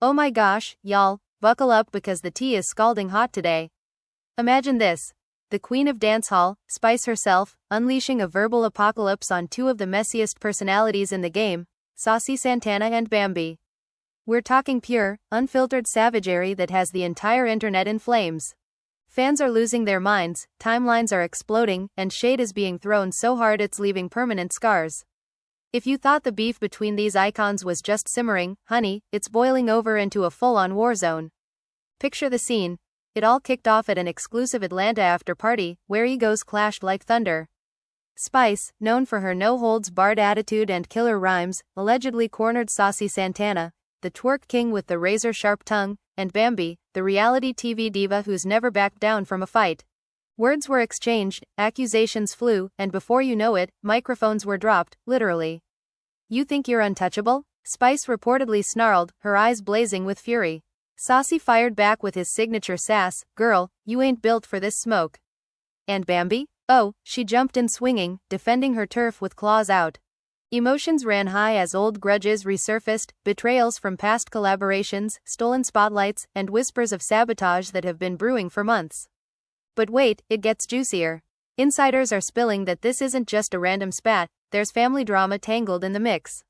Oh my gosh, y'all, buckle up because the tea is scalding hot today. Imagine this. The queen of dancehall, Spice herself, unleashing a verbal apocalypse on two of the messiest personalities in the game, Saucy Santana and Bambi. We're talking pure, unfiltered savagery that has the entire internet in flames. Fans are losing their minds, timelines are exploding, and shade is being thrown so hard it's leaving permanent scars. If you thought the beef between these icons was just simmering, honey, it's boiling over into a full-on war zone. Picture the scene. It all kicked off at an exclusive Atlanta after-party, where egos clashed like thunder. Spice, known for her no-holds-barred attitude and killer rhymes, allegedly cornered Saucy Santana, the twerk king with the razor-sharp tongue, and Bambi, the reality TV diva who's never backed down from a fight. Words were exchanged, accusations flew, and before you know it, microphones were dropped, literally. You think you're untouchable? Spice reportedly snarled, her eyes blazing with fury. Saucy fired back with his signature sass, "Girl, you ain't built for this smoke." And Bambi? Oh, she jumped in swinging, defending her turf with claws out. Emotions ran high as old grudges resurfaced, betrayals from past collaborations, stolen spotlights, and whispers of sabotage that have been brewing for months. But wait, it gets juicier. Insiders are spilling that this isn't just a random spat, there's family drama tangled in the mix.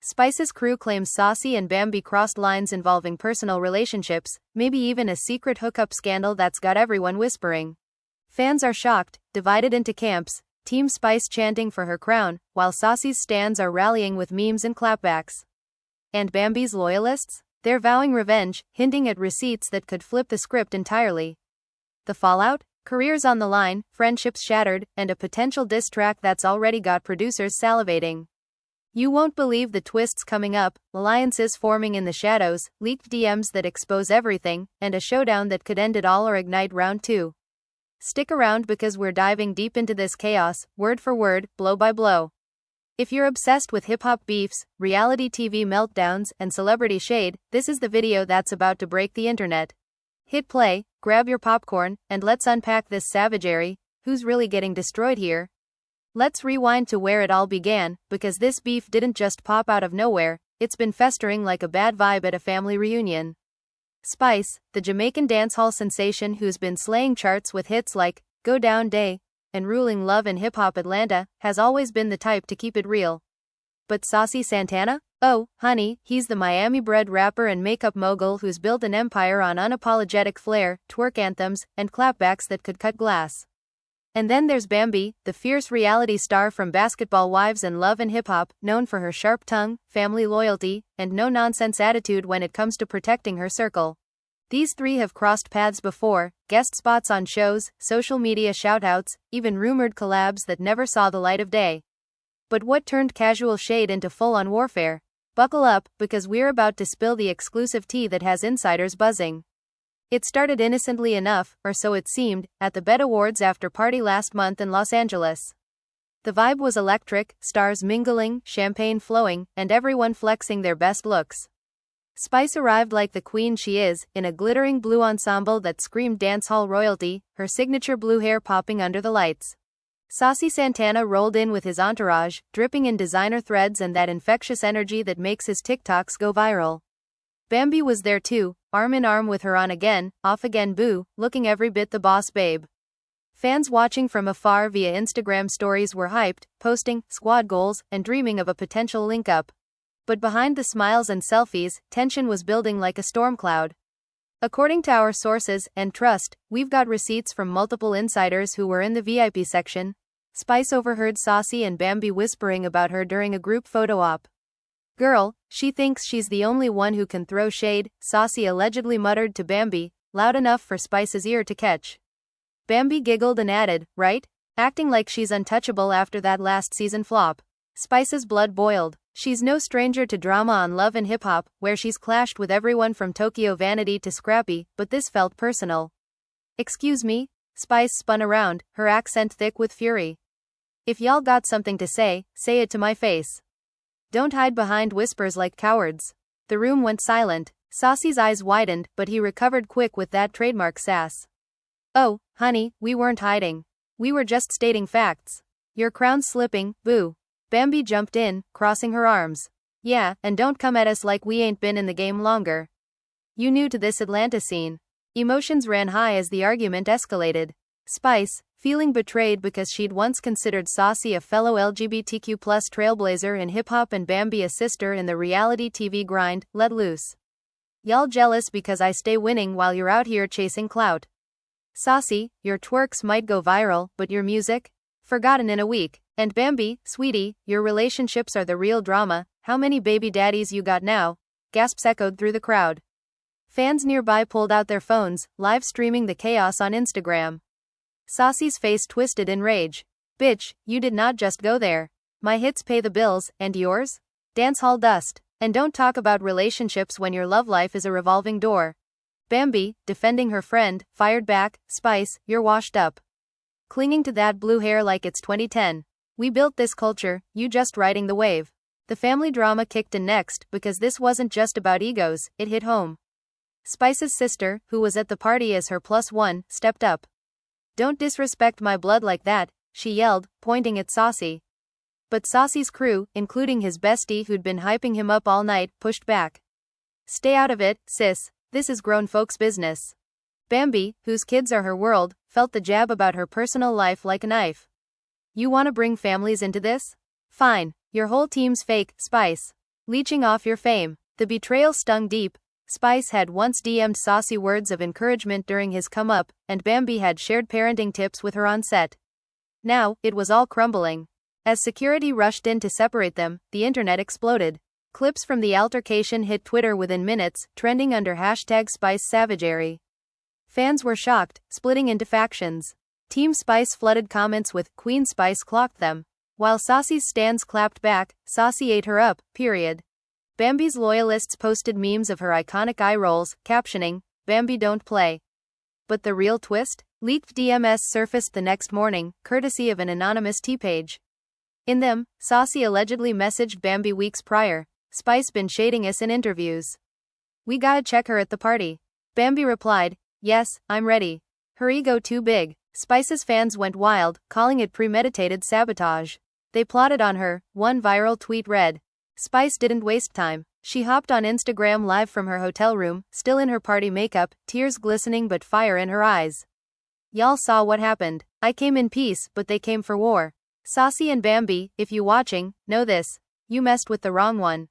Spice's crew claims Saucy and Bambi crossed lines involving personal relationships, maybe even a secret hookup scandal that's got everyone whispering. Fans are shocked, divided into camps, Team Spice chanting for her crown, while Saucy's stans are rallying with memes and clapbacks. And Bambi's loyalists? They're vowing revenge, hinting at receipts that could flip the script entirely. The fallout? Careers on the line, friendships shattered, and a potential diss track that's already got producers salivating. You won't believe the twists coming up, alliances forming in the shadows, leaked DMs that expose everything, and a showdown that could end it all or ignite round 2. Stick around because we're diving deep into this chaos, word for word, blow by blow. If you're obsessed with hip-hop beefs, reality TV meltdowns, and celebrity shade, this is the video that's about to break the internet. Hit play, grab your popcorn, and let's unpack this savagery. Who's really getting destroyed here? Let's rewind to where it all began, because this beef didn't just pop out of nowhere, it's been festering like a bad vibe at a family reunion. Spice, the Jamaican dancehall sensation who's been slaying charts with hits like Go Down Day and ruling Love and Hip Hop Atlanta, has always been the type to keep it real. But Saucy Santana? Oh, honey, he's the Miami-bred rapper and makeup mogul who's built an empire on unapologetic flair, twerk anthems, and clapbacks that could cut glass. And then there's Bambi, the fierce reality star from Basketball Wives and Love and Hip Hop, known for her sharp tongue, family loyalty, and no-nonsense attitude when it comes to protecting her circle. These three have crossed paths before, guest spots on shows, social media shoutouts, even rumored collabs that never saw the light of day. But what turned casual shade into full-on warfare? Buckle up, because we're about to spill the exclusive tea that has insiders buzzing. It started innocently enough, or so it seemed, at the BET Awards after-party last month in Los Angeles. The vibe was electric, stars mingling, champagne flowing, and everyone flexing their best looks. Spice arrived like the queen she is, in a glittering blue ensemble that screamed dancehall royalty, her signature blue hair popping under the lights. Saucy Santana rolled in with his entourage, dripping in designer threads and that infectious energy that makes his TikToks go viral. Bambi was there too, arm in arm with her on again, off again boo, looking every bit the boss babe. Fans watching from afar via Instagram stories were hyped, posting squad goals and dreaming of a potential link-up. But behind the smiles and selfies, tension was building like a storm cloud. According to our sources, and trust, we've got receipts from multiple insiders who were in the VIP section. Spice overheard Saucy and Bambi whispering about her during a group photo op. "Girl, she thinks she's the only one who can throw shade," Saucy allegedly muttered to Bambi, loud enough for Spice's ear to catch. Bambi giggled and added, "Right? Acting like she's untouchable after that last season flop." Spice's blood boiled. She's no stranger to drama on Love and Hip Hop, where she's clashed with everyone from Tokyo Vanity to Scrappy, but this felt personal. "Excuse me?" Spice spun around, her accent thick with fury. "If y'all got something to say it to my face. Don't hide behind whispers like cowards." The room went silent. Saucy's eyes widened, but he recovered quick with that trademark sass. "Oh, honey, we weren't hiding. We were just stating facts. Your crown's slipping, boo." Bambi jumped in, crossing her arms. "Yeah, and don't come at us like we ain't been in the game longer." You new to this Atlanta scene. Emotions ran high as the argument escalated. Spice, feeling betrayed because she'd once considered Saucy a fellow LGBTQ+ trailblazer in hip-hop and Bambi a sister in the reality TV grind, let loose. Y'all jealous because I stay winning while you're out here chasing clout. Saucy, your twerks might go viral, but your music? Forgotten in a week. And Bambi, sweetie, your relationships are the real drama, how many baby daddies you got now? Gasps echoed through the crowd. Fans nearby pulled out their phones, live streaming the chaos on Instagram. Saucy's face twisted in rage. Bitch, you did not just go there. My hits pay the bills, and yours? Dancehall dust. And don't talk about relationships when your love life is a revolving door. Bambi, defending her friend, fired back, Spice, you're washed up. Clinging to that blue hair like it's 2010. We built this culture, you just riding the wave. The family drama kicked in next because this wasn't just about egos, it hit home. Spice's sister, who was at the party as her +1, stepped up. Don't disrespect my blood like that, she yelled, pointing at Saucy. But Saucy's crew, including his bestie who'd been hyping him up all night, pushed back. Stay out of it, sis, this is grown folks' business. Bambi, whose kids are her world, felt the jab about her personal life like a knife. You wanna bring families into this? Fine, your whole team's fake, Spice. Leeching off your fame. The betrayal stung deep. Spice had once DM'd Saucy words of encouragement during his come-up, and Bambi had shared parenting tips with her on set. Now, it was all crumbling. As security rushed in to separate them, the internet exploded. Clips from the altercation hit Twitter within minutes, trending under #SpiceSavagery. Fans were shocked, splitting into factions. Team Spice flooded comments with Queen Spice clocked them, while Saucy's stans clapped back, Saucy ate her up, period. Bambi's loyalists posted memes of her iconic eye rolls, captioning, Bambi don't play. But the real twist? Leaked DMs surfaced the next morning, courtesy of an anonymous T-page. In them, Saucy allegedly messaged Bambi weeks prior, Spice been shading us in interviews. We gotta check her at the party. Bambi replied, yes, I'm ready. Her ego too big. Spice's fans went wild, calling it premeditated sabotage. They plotted on her, one viral tweet read. Spice didn't waste time. She hopped on Instagram live from her hotel room, still in her party makeup, tears glistening but fire in her eyes. Y'all saw what happened. I came in peace, but they came for war. Saucy and Bambi, if you watching, know this. You messed with the wrong one.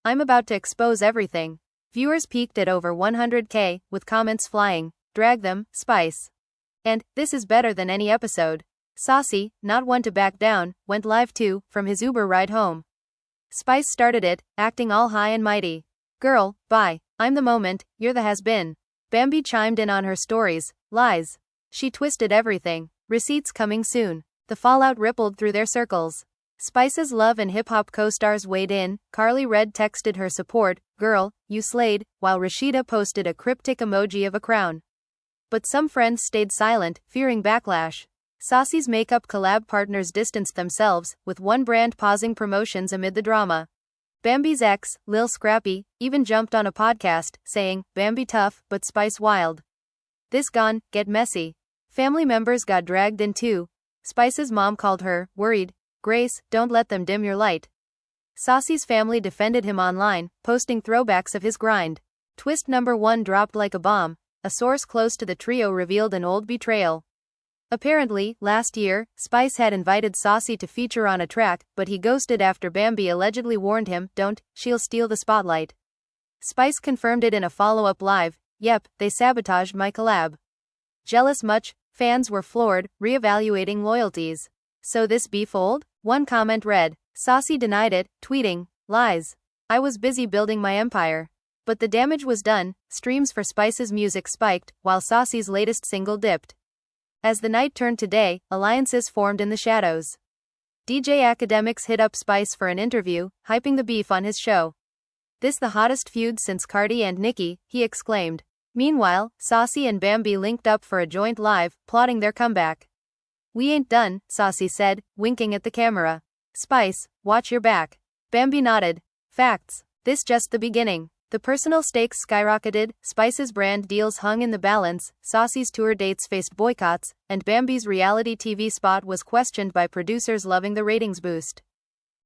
I'm about to expose everything. Viewers peaked at over 100K, with comments flying. Drag them, Spice. And, this is better than any episode. Saucy, not one to back down, went live too, from his Uber ride home. Spice started it, acting all high and mighty. Girl, bye. I'm the moment, you're the has-been. Bambi chimed in on her stories. Lies. She twisted everything. Receipts coming soon. The fallout rippled through their circles. Spice's Love and hip-hop co-stars weighed in. Carly Red texted her support, girl, you slayed, while Rashida posted a cryptic emoji of a crown. But some friends stayed silent, fearing backlash. Saucy's makeup collab partners distanced themselves, with one brand pausing promotions amid the drama. Bambi's ex, Lil Scrappy, even jumped on a podcast, saying, Bambi tough, but Spice wild. This gone, get messy. Family members got dragged in too. Spice's mom called her, worried, Grace, don't let them dim your light. Saucy's family defended him online, posting throwbacks of his grind. Twist number 1 dropped like a bomb. A source close to the trio revealed an old betrayal. Apparently, last year, Spice had invited Saucy to feature on a track, but he ghosted after Bambi allegedly warned him, don't, she'll steal the spotlight. Spice confirmed it in a follow-up live, yep, they sabotaged my collab. Jealous much? Fans were floored, reevaluating loyalties. So this beef old? One comment read, Saucy denied it, tweeting, lies. I was busy building my empire. But the damage was done, streams for Spice's music spiked, while Saucy's latest single dipped. As the night turned to day, alliances formed in the shadows. DJ Academics hit up Spice for an interview, hyping the beef on his show. This the hottest feud since Cardi and Nicki, he exclaimed. Meanwhile, Saucy and Bambi linked up for a joint live, plotting their comeback. We ain't done, Saucy said, winking at the camera. Spice, watch your back. Bambi nodded. Facts. This just the beginning. The personal stakes skyrocketed, Spice's brand deals hung in the balance, Saucy's tour dates faced boycotts, and Bambi's reality TV spot was questioned by producers loving the ratings boost.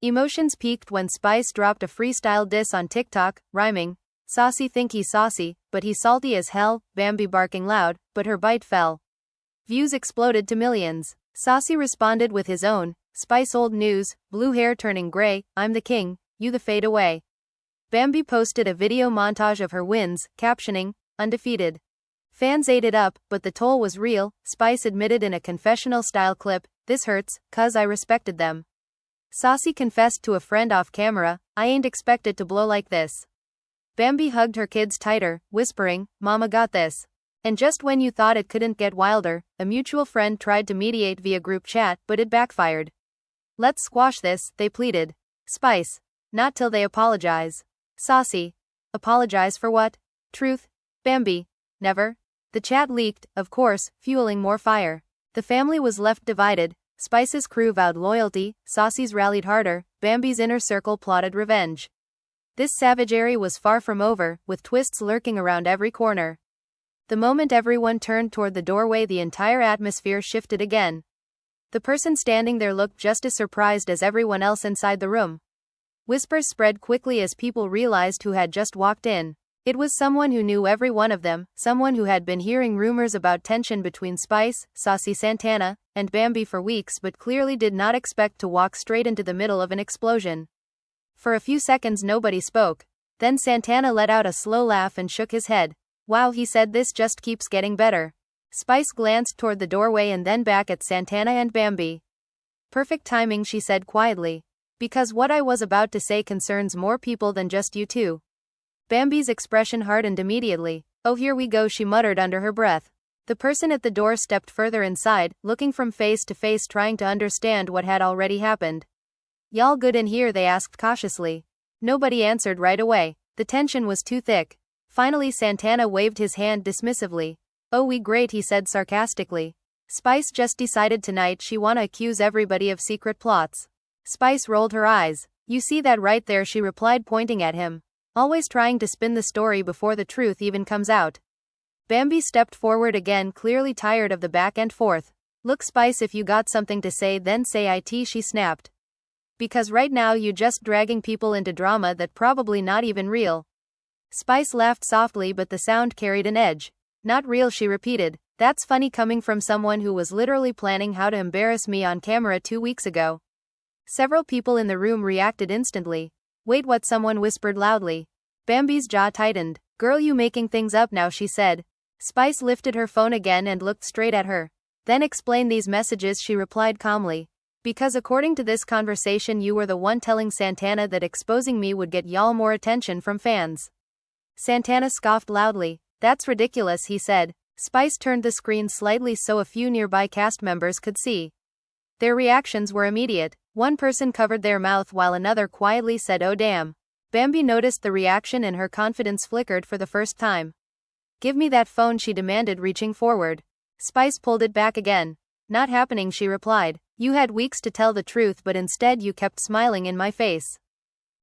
Emotions peaked when Spice dropped a freestyle diss on TikTok, rhyming, Saucy think he's saucy, but he's salty as hell, Bambi barking loud, but her bite fell. Views exploded to millions. Saucy responded with his own, Spice old news, blue hair turning gray, I'm the king, you the fade away. Bambi posted a video montage of her wins, captioning, undefeated. Fans ate it up, but the toll was real, Spice admitted in a confessional-style clip, this hurts, cuz I respected them. Saucy confessed to a friend off camera, I ain't expected to blow like this. Bambi hugged her kids tighter, whispering, Mama got this. And just when you thought it couldn't get wilder, a mutual friend tried to mediate via group chat, but it backfired. Let's squash this, they pleaded. Spice. Not till they apologize. Saucy. Apologize for what? Truth. Bambi. Never. The chat leaked, of course, fueling more fire. The family was left divided. Spice's crew vowed loyalty, Saucy's rallied harder, Bambi's inner circle plotted revenge. This savagery was far from over, with twists lurking around every corner. The moment everyone turned toward the doorway, the entire atmosphere shifted again. The person standing there looked just as surprised as everyone else inside the room. Whispers spread quickly as people realized who had just walked in. It was someone who knew every one of them, someone who had been hearing rumors about tension between Spice, Saucy Santana, and Bambi for weeks but clearly did not expect to walk straight into the middle of an explosion. For a few seconds nobody spoke. Then Santana let out a slow laugh and shook his head. Wow, he said, this just keeps getting better. Spice glanced toward the doorway and then back at Santana and Bambi. Perfect timing, she said quietly. Because what I was about to say concerns more people than just you two. Bambi's expression hardened immediately. Oh, here we go, she muttered under her breath. The person at the door stepped further inside, looking from face to face, trying to understand what had already happened. Y'all good in here? They asked cautiously. Nobody answered right away. The tension was too thick. Finally Santana waved his hand dismissively. Oh, we great, he said sarcastically. Spice just decided tonight she wanna accuse everybody of secret plots. Spice rolled her eyes. You see that right there, she replied, pointing at him. Always trying to spin the story before the truth even comes out. Bambi stepped forward again, clearly tired of the back and forth. Look, Spice, if you got something to say then say it, she snapped. Because right now you just dragging people into drama that probably not even real. Spice laughed softly, but the sound carried an edge. Not real, she repeated. That's funny coming from someone who was literally planning how to embarrass me on camera 2 weeks ago. Several people in the room reacted instantly. Wait, what? Someone whispered loudly. Bambi's jaw tightened. Girl, you making things up now, she said. Spice lifted her phone again and looked straight at her. Then explain these messages, she replied calmly. Because according to this conversation you were the one telling Santana that exposing me would get y'all more attention from fans. Santana scoffed loudly. That's ridiculous, he said. Spice turned the screen slightly so a few nearby cast members could see. Their reactions were immediate. One person covered their mouth while another quietly said, oh damn. Bambi noticed the reaction and her confidence flickered for the first time. Give me that phone, she demanded, reaching forward. Spice pulled it back again. Not happening, she replied. You had weeks to tell the truth but instead you kept smiling in my face.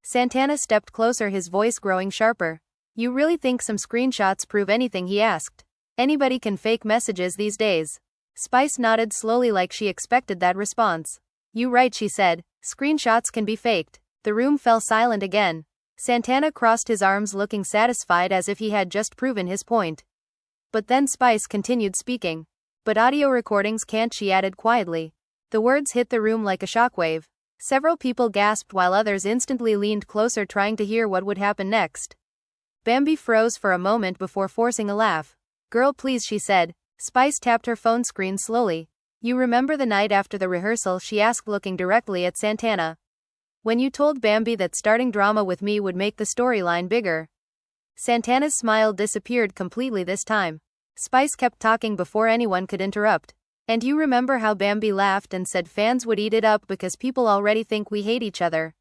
Santana stepped closer, his voice growing sharper. You really think some screenshots prove anything, he asked. Anybody can fake messages these days. Spice nodded slowly like she expected that response. You right, she said. Screenshots can be faked. The room fell silent again. Santana crossed his arms, looking satisfied as if he had just proven his point. But then Spice continued speaking. But audio recordings can't, she added quietly. The words hit the room like a shockwave. Several people gasped while others instantly leaned closer, trying to hear what would happen next. Bambi froze for a moment before forcing a laugh. Girl, please, she said. Spice tapped her phone screen slowly. You remember the night after the rehearsal, she asked, looking directly at Santana. When you told Bambi that starting drama with me would make the storyline bigger. Santana's smile disappeared completely this time. Spice kept talking before anyone could interrupt. And you remember how Bambi laughed and said fans would eat it up because people already think we hate each other.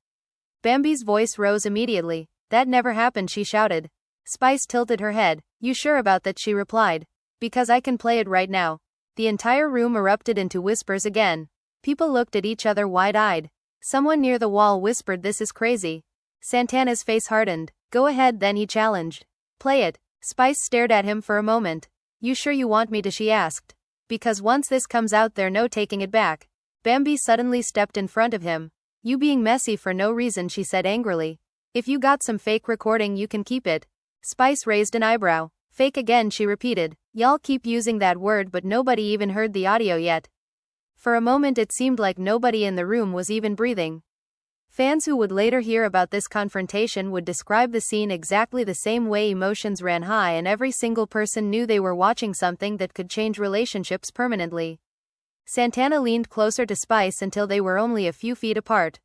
Bambi's voice rose immediately. That never happened, she shouted. Spice tilted her head. You sure about that, she replied. Because I can play it right now. The entire room erupted into whispers again. People looked at each other wide-eyed. Someone near the wall whispered, this is crazy. Santana's face hardened. Go ahead then, he challenged. Play it. Spice stared at him for a moment. You sure you want me to, she asked. Because once this comes out there's no taking it back. Bambi suddenly stepped in front of him. You being messy for no reason, she said angrily. If you got some fake recording you can keep it. Spice raised an eyebrow. Fake again, she repeated. Y'all keep using that word, but nobody even heard the audio yet. For a moment it seemed like nobody in the room was even breathing. Fans who would later hear about this confrontation would describe the scene exactly the same way. Emotions ran high and every single person knew they were watching something that could change relationships permanently. Santana leaned closer to Spice until they were only a few feet apart.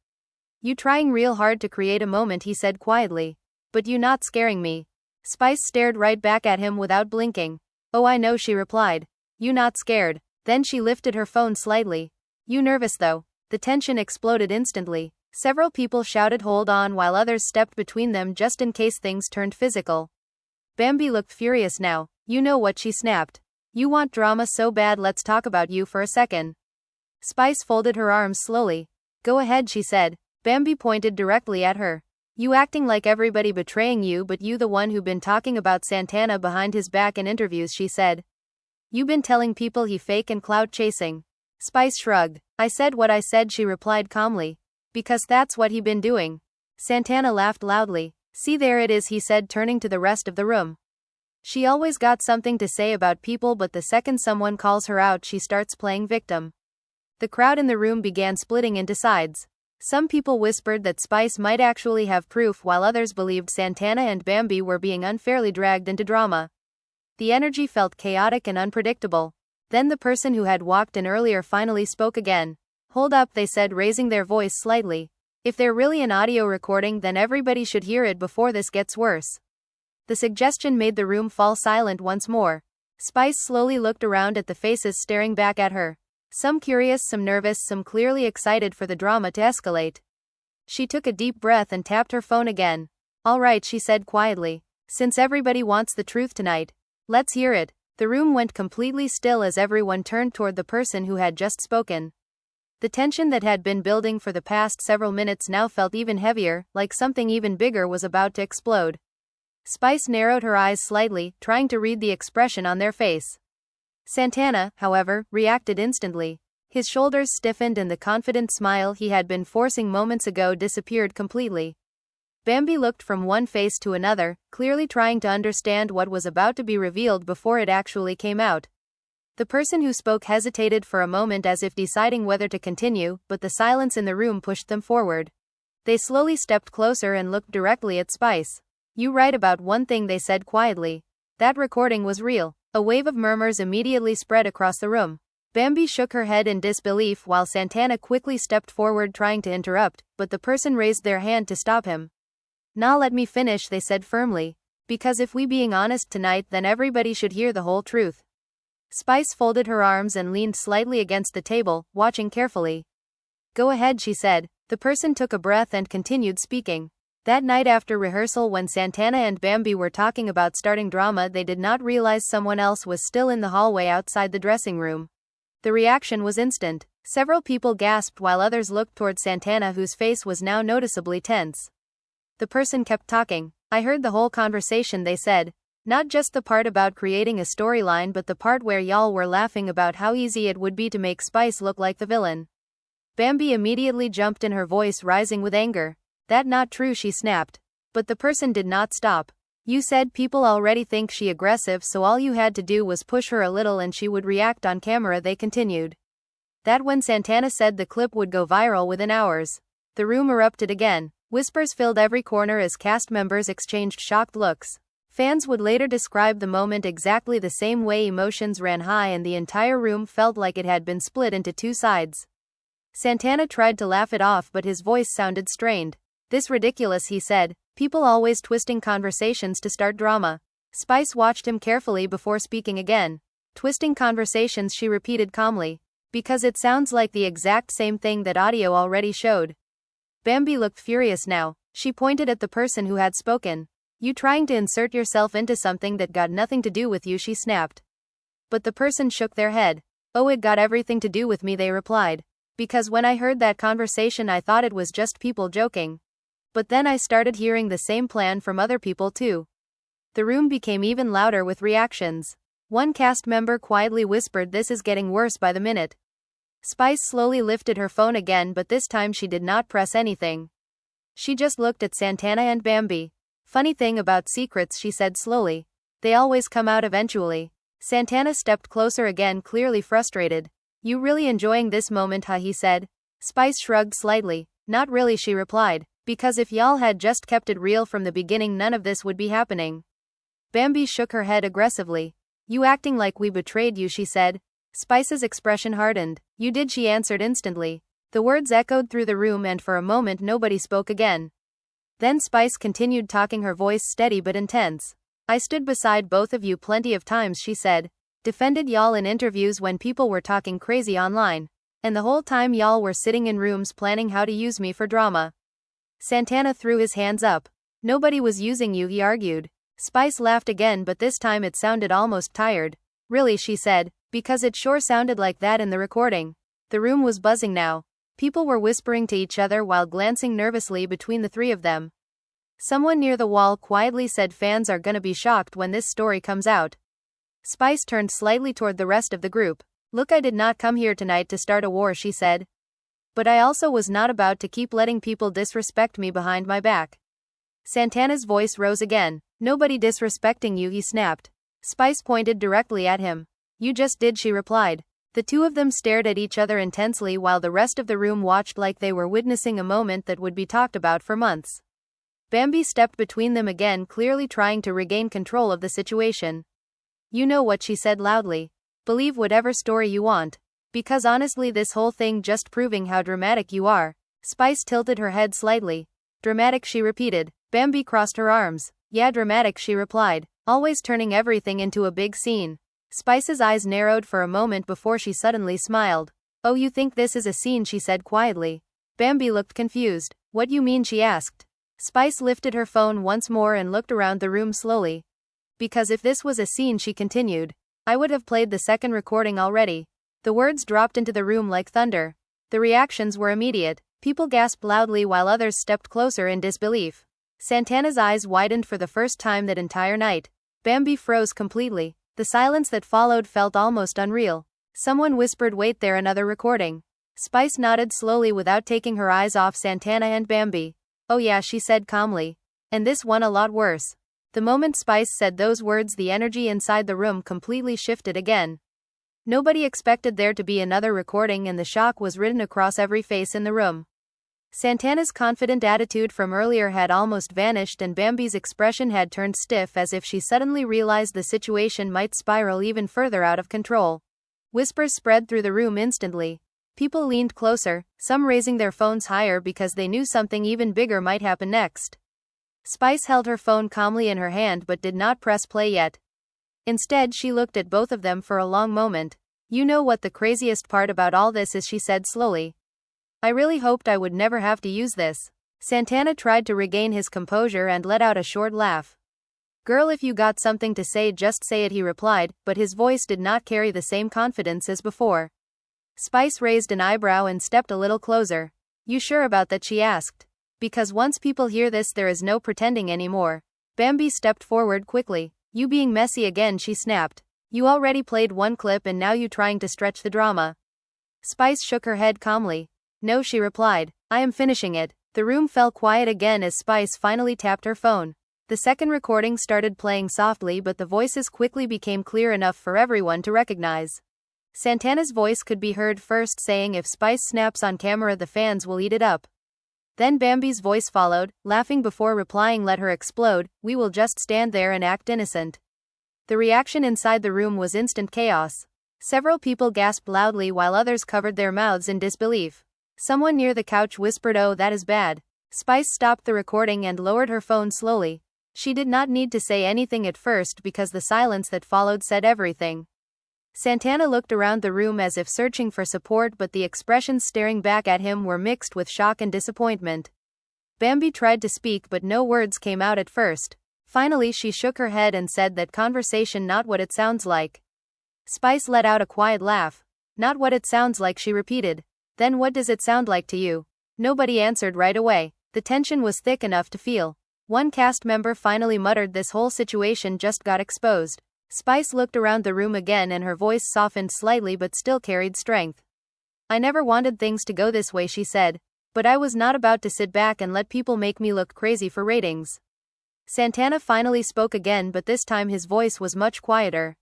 You trying real hard to create a moment, he said quietly. But you not scaring me. Spice stared right back at him without blinking. Oh, I know, she replied. You not scared. Then she lifted her phone slightly. You nervous though? The tension exploded instantly. Several people shouted hold on while others stepped between them just in case things turned physical. Bambi looked furious now. You know what, she snapped. You want drama so bad, let's talk about you for a second. Spice folded her arms slowly. Go ahead, she said. Bambi pointed directly at her. You acting like everybody betraying you, but you the one who been talking about Santana behind his back in interviews, she said. You been telling people he fake and clout chasing. Spice shrugged. I said what I said, she replied calmly. Because that's what he been doing. Santana laughed loudly. See, there it is, he said, turning to the rest of the room. She always got something to say about people, but the second someone calls her out she starts playing victim. The crowd in the room began splitting into sides. Some people whispered that Spice might actually have proof, while others believed Santana and Bambi were being unfairly dragged into drama. The energy felt chaotic and unpredictable. Then the person who had walked in earlier finally spoke again. Hold up, they said, raising their voice slightly. If they're really an audio recording, then everybody should hear it before this gets worse. The suggestion made the room fall silent once more. Spice slowly looked around at the faces staring back at her. Some curious, some nervous, some clearly excited for the drama to escalate. She took a deep breath and tapped her phone again. All right, she said quietly. Since everybody wants the truth tonight, let's hear it. The room went completely still as everyone turned toward the person who had just spoken. The tension that had been building for the past several minutes now felt even heavier, like something even bigger was about to explode. Spice narrowed her eyes slightly, trying to read the expression on their face. Santana, however, reacted instantly. His shoulders stiffened and the confident smile he had been forcing moments ago disappeared completely. Bambi looked from one face to another, clearly trying to understand what was about to be revealed before it actually came out. The person who spoke hesitated for a moment as if deciding whether to continue, but the silence in the room pushed them forward. They slowly stepped closer and looked directly at Spice. You right about one thing, they said quietly. That recording was real. A wave of murmurs immediately spread across the room. Bambi shook her head in disbelief while Santana quickly stepped forward trying to interrupt, but the person raised their hand to stop him. Nah, let me finish, they said firmly. Because if we being honest tonight, then everybody should hear the whole truth. Spice folded her arms and leaned slightly against the table, watching carefully. Go ahead, she said. The person took a breath and continued speaking. That night after rehearsal, when Santana and Bambi were talking about starting drama, they did not realize someone else was still in the hallway outside the dressing room. The reaction was instant. Several people gasped while others looked toward Santana, whose face was now noticeably tense. The person kept talking. I heard the whole conversation, they said. Not just the part about creating a storyline, but the part where y'all were laughing about how easy it would be to make Spice look like the villain. Bambi immediately jumped in, her voice rising with anger. That not true, she snapped. But the person did not stop. You said people already think she aggressive, so all you had to do was push her a little and she would react on camera, they continued. That when Santana said the clip would go viral within hours. The room erupted again. Whispers filled every corner as cast members exchanged shocked looks. Fans would later describe the moment exactly the same way. Emotions ran high and the entire room felt like it had been split into two sides. Santana tried to laugh it off, but his voice sounded strained. This ridiculous, he said. People always twisting conversations to start drama. Spice watched him carefully before speaking again. Twisting conversations, she repeated calmly. Because it sounds like the exact same thing that audio already showed. Bambi looked furious now. She pointed at the person who had spoken. You trying to insert yourself into something that got nothing to do with you, she snapped. But the person shook their head. Oh, it got everything to do with me, they replied. Because when I heard that conversation I thought it was just people joking. But then I started hearing the same plan from other people too. The room became even louder with reactions. One cast member quietly whispered, this is getting worse by the minute. Spice slowly lifted her phone again, but this time she did not press anything. She just looked at Santana and Bambi. Funny thing about secrets, she said slowly. They always come out eventually. Santana stepped closer again, clearly frustrated. You really enjoying this moment, huh? He said. Spice shrugged slightly. Not really, she replied. Because if y'all had just kept it real from the beginning, none of this would be happening. Bambi shook her head aggressively. You acting like we betrayed you, she said. Spice's expression hardened. You did, she answered instantly. The words echoed through the room and for a moment nobody spoke again. Then Spice continued talking, her voice steady but intense. I stood beside both of you plenty of times, she said. Defended y'all in interviews when people were talking crazy online. And the whole time y'all were sitting in rooms planning how to use me for drama. Santana threw his hands up. Nobody was using you, he argued. Spice laughed again, but this time it sounded almost tired. Really, she said, because it sure sounded like that in the recording. The room was buzzing now. People were whispering to each other while glancing nervously between the three of them. Someone near the wall quietly said, fans are gonna be shocked when this story comes out. Spice turned slightly toward the rest of the group. Look, I did not come here tonight to start a war, she said. But I also was not about to keep letting people disrespect me behind my back. Santana's voice rose again. Nobody disrespecting you, he snapped. Spice pointed directly at him. You just did, she replied. The two of them stared at each other intensely while the rest of the room watched like they were witnessing a moment that would be talked about for months. Bambi stepped between them again, clearly trying to regain control of the situation. You know what, she said loudly. Believe whatever story you want. Because honestly, this whole thing just proving how dramatic you are. Spice tilted her head slightly. Dramatic, she repeated. Bambi crossed her arms. Yeah, dramatic, she replied. Always turning everything into a big scene. Spice's eyes narrowed for a moment before she suddenly smiled. Oh, you think this is a scene, she said quietly. Bambi looked confused. What you mean, she asked. Spice lifted her phone once more and looked around the room slowly. Because if this was a scene, she continued, I would have played the second recording already. The words dropped into the room like thunder. The reactions were immediate. People gasped loudly while others stepped closer in disbelief. Santana's eyes widened for the first time that entire night. Bambi froze completely. The silence that followed felt almost unreal. Someone whispered, wait, there, another recording. Spice nodded slowly without taking her eyes off Santana and Bambi. Oh yeah, she said calmly. And this one a lot worse. The moment Spice said those words, the energy inside the room completely shifted again. Nobody expected there to be another recording, and the shock was written across every face in the room. Santana's confident attitude from earlier had almost vanished, and Bambi's expression had turned stiff as if she suddenly realized the situation might spiral even further out of control. Whispers spread through the room instantly. People leaned closer, some raising their phones higher because they knew something even bigger might happen next. Spice held her phone calmly in her hand but did not press play yet. Instead, she looked at both of them for a long moment. You know what the craziest part about all this is, she said slowly. I really hoped I would never have to use this. Santana tried to regain his composure and let out a short laugh. Girl, if you got something to say, just say it, he replied, but his voice did not carry the same confidence as before. Spice raised an eyebrow and stepped a little closer. You sure about that, she asked. Because once people hear this, there is no pretending anymore. Bambi stepped forward quickly. You being messy again, she snapped. You already played one clip and now you trying to stretch the drama. Spice shook her head calmly. No, she replied. I am finishing it. The room fell quiet again as Spice finally tapped her phone. The second recording started playing softly, but the voices quickly became clear enough for everyone to recognize. Santana's voice could be heard first, saying, if Spice snaps on camera, the fans will eat it up. Then Bambi's voice followed, laughing before replying, let her explode, we will just stand there and act innocent. The reaction inside the room was instant chaos. Several people gasped loudly while others covered their mouths in disbelief. Someone near the couch whispered, oh, that is bad. Spice stopped the recording and lowered her phone slowly. She did not need to say anything at first because the silence that followed said everything. Santana looked around the room as if searching for support, but the expressions staring back at him were mixed with shock and disappointment. Bambi tried to speak, but no words came out at first. Finally, she shook her head and said, that conversation not what it sounds like. Spice let out a quiet laugh. Not what it sounds like, she repeated. Then what does it sound like to you? Nobody answered right away. The tension was thick enough to feel. One cast member finally muttered, this whole situation just got exposed. Spice looked around the room again and her voice softened slightly but still carried strength. I never wanted things to go this way, she said. But I was not about to sit back and let people make me look crazy for ratings. Santana finally spoke again, but this time his voice was much quieter.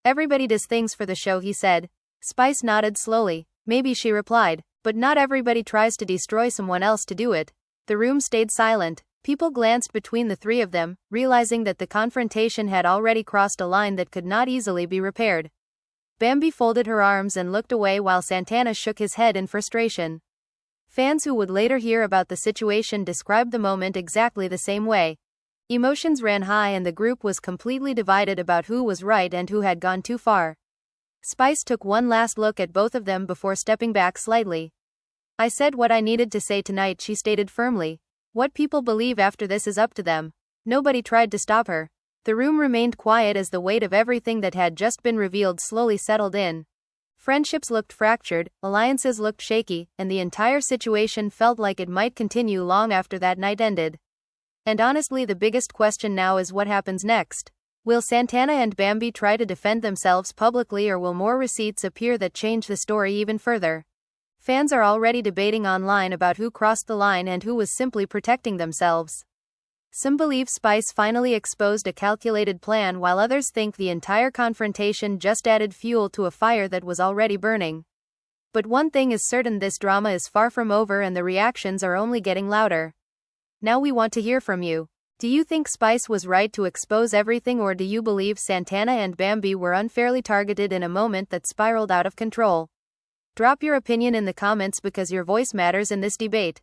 Everybody does things for the show, he said. Spice nodded slowly. Maybe, she replied, but not everybody tries to destroy someone else to do it. The room stayed silent. People glanced between the three of them, realizing that the confrontation had already crossed a line that could not easily be repaired. Bambi folded her arms and looked away while Santana shook his head in frustration. Fans who would later hear about the situation described the moment exactly the same way. Emotions ran high and the group was completely divided about who was right and who had gone too far. Spice took one last look at both of them before stepping back slightly. I said what I needed to say tonight, she stated firmly. What people believe after this is up to them. Nobody tried to stop her. The room remained quiet as the weight of everything that had just been revealed slowly settled in. Friendships looked fractured, alliances looked shaky, and the entire situation felt like it might continue long after that night ended. And honestly, the biggest question now is what happens next. Will Santana and Bambi try to defend themselves publicly, or will more receipts appear that change the story even further? Fans are already debating online about who crossed the line and who was simply protecting themselves. Some believe Spice finally exposed a calculated plan, while others think the entire confrontation just added fuel to a fire that was already burning. But one thing is certain, this drama is far from over and the reactions are only getting louder. Now we want to hear from you. Do you think Spice was right to expose everything, or do you believe Santana and Bambi were unfairly targeted in a moment that spiraled out of control? Drop your opinion in the comments because your voice matters in this debate.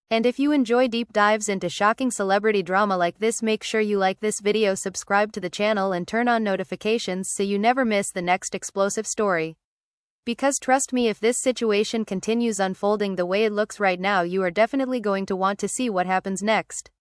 And if you enjoy deep dives into shocking celebrity drama like this, make sure you like this video, subscribe to the channel and turn on notifications so you never miss the next explosive story. Because trust me, if this situation continues unfolding the way it looks right now, you are definitely going to want to see what happens next.